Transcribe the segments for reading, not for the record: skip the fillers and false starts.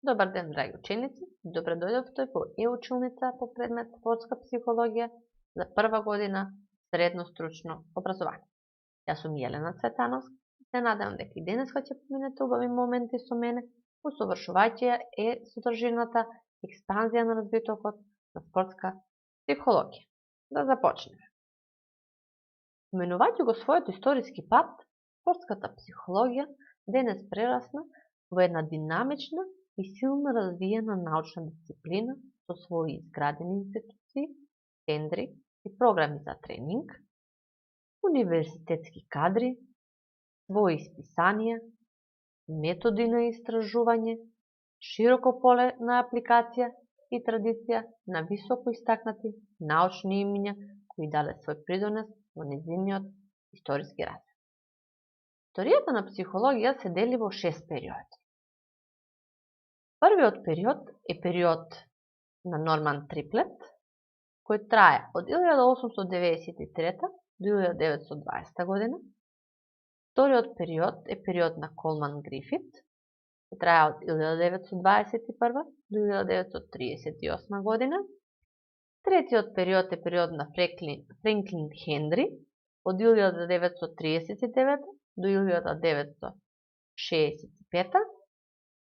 Добар ден, драги ученици! Добре дојдовте во e-училница по предмет спортска психологија за прва година средно стручно образование. Јас сум Јелена Цветановска и се надевам дека и денеска ќе поминете убави моменти со мене, усовршувајќи ја содржината експанзија на развитокот на спортска психологија. Да започнеме. Менувајќи го својот историски пат, спортската психологија денес прерасна во една динамична и силно развиена научна дисциплина со своји изградени институции, центри и програми за тренинг, универзитетски кадри, своји исписанија, методи на истражување, широко поле на апликација и традиција на високо истакнати научни имиња кои дале свој придонес во нејзиниот историски развој. Историјата на психологија се дели во 6 периоди. Првиот период е период на Норман Триплет, кој трае од 1893 до 1920 година. Вториот период е период на Колман Грифит, кој трае од 1921 до 1938 година. Третиот период е период на Френклин Хендри од 1939 до 1965.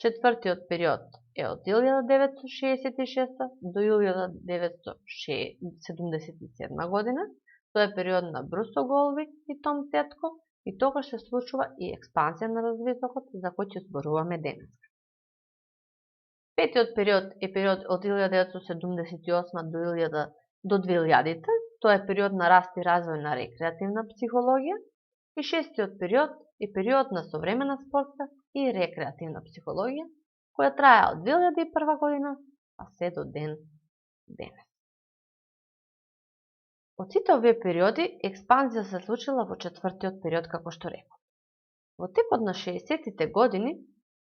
Четвртиот период е од 1966 до 1977 година. Тоа е период на Брус Оголви и Том Тетко и тогаш се случува и експанзија на развитокот за кој ќе зборуваме денес. Петиот период е период од 1978 до 2000. Тоа е период на раст и развој на рекреативна психологија. И шестиот период е период на современа спортска и рекреативна психологија, која трае од 2001 година, а се до ден денес. Од сите овие периоди, експанзија се случила во четвртиот период, како што реков. Во текот на 60-тите години,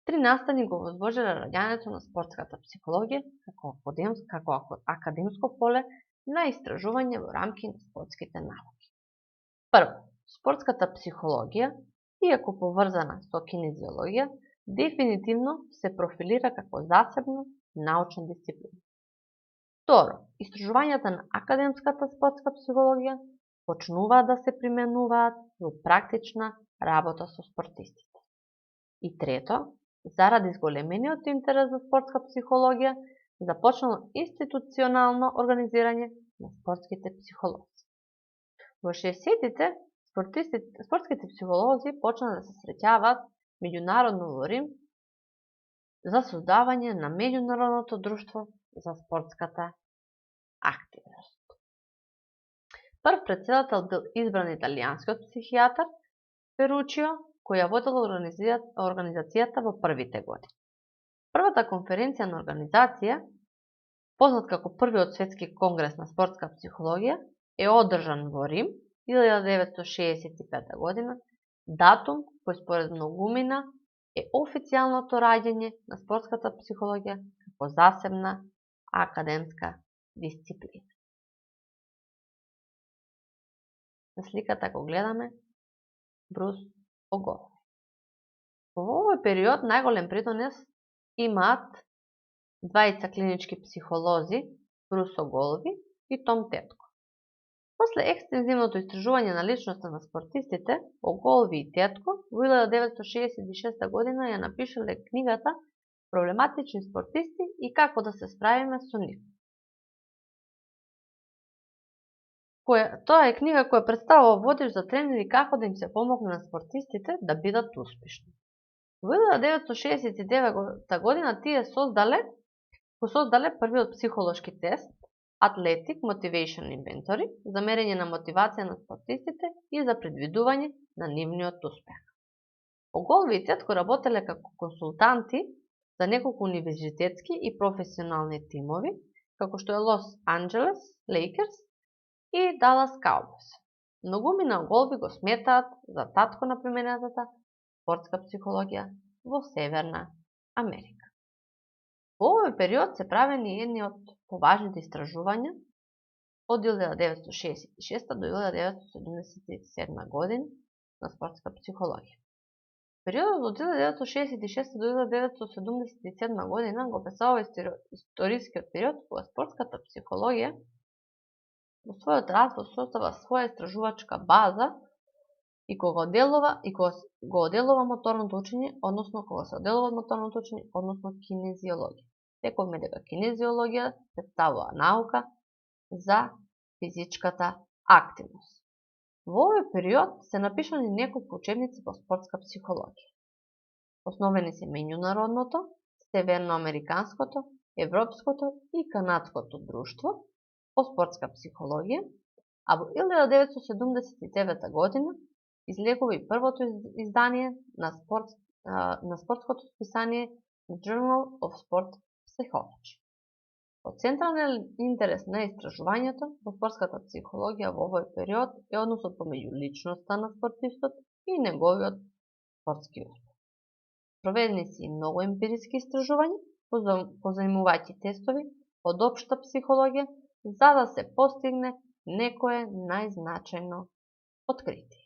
три настани го возложиле раѓањето на спортската психологија како академско поле на истражување во рамки на спортските науки. Прво, спортската психологија, иако поврзана со кинезиологија, дефинитивно се профилира како засебна научна дисциплина. Второ, истражувањата на академската спортска психологија почнуваат да се применуваат во практична работа со спортистите. И трето, заради зголемениот интерес за спортска психологија, започнало институционално организирање на спортските психолози. Во 60-тите спортските психолози почнаа да се среќаваат меѓународно во Рим за создавање на меѓународното друштво за спортската активност. Прв претседател бил избран италијанскиот психијатар Феручио, кој ја водел организацијата во првите години. Првата конференција на организација, познат како првиот светски конгрес на спортска психологија, е одржан во Рим 1965 година, датум кој според многумина е официјалното раѓање на спортската психологија како засебна академска дисциплина. На сликата го гледаме Брус Оголви. Во овој период најголем придонес имаат двајца клинички психолози, Брус Оголви и Том Тетко. После екстензивното истражување на личноста на спортистите, Оголви и Тетко во 1966 година ја напишале книгата Проблематични спортисти и како да се справиме со нив. Тоа е книга која представува водеж за тренери како да им се помогне на спортистите да бидат успешни. Во 1969 година тие создале првиот психолошки тест Athletic Motivation Inventory за мерење на мотивација на спортистите и за предвидување на нивниот успех. Оголви и Тетко работеле како консултанти за неколку универзитетски и професионални тимови, како што е Лос Анџелес Лейкерс и Далас Cowboys. Многумина Оголви го сметаат за татко на применетата спортска психологија во Северна Америка. Во овој период се правени едни од поважните истражувања од 1966 до 1977 година на спортска психологија. Периодот од 1966 до 1977 година го представува историскиот период кога спортската психологија во својот развој создава своја истражувачка база и кога го оделува моторното учење, односно кога се оделува моторното учење, односно кинезиологија. Рековме дека кинезиологија представува наука за физичката активност. Во овој период се напишани неколку учебници по спортска психологија. Основени се меѓународното, северноамериканското, европското и канадското друштво по спортска психологија, а во 1979 година излегува и првото издание на спортското списание Journal of Sport Psychology. Од централен интерес на истражувањето во спортската психологија во овој период е односот помеѓу личноста на спортистот и неговиот спортски успех. Проведени се и многу емпириски истражувања, позаимувајќи тестови од општа психологија, за да се постигне некое најзначајно откритие.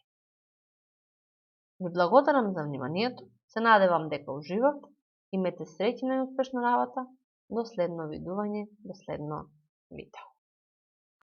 Ви благодарам за вниманието, се надевам дека уживавте, имете среќна и успешна работа, до следно видување, до следно видео.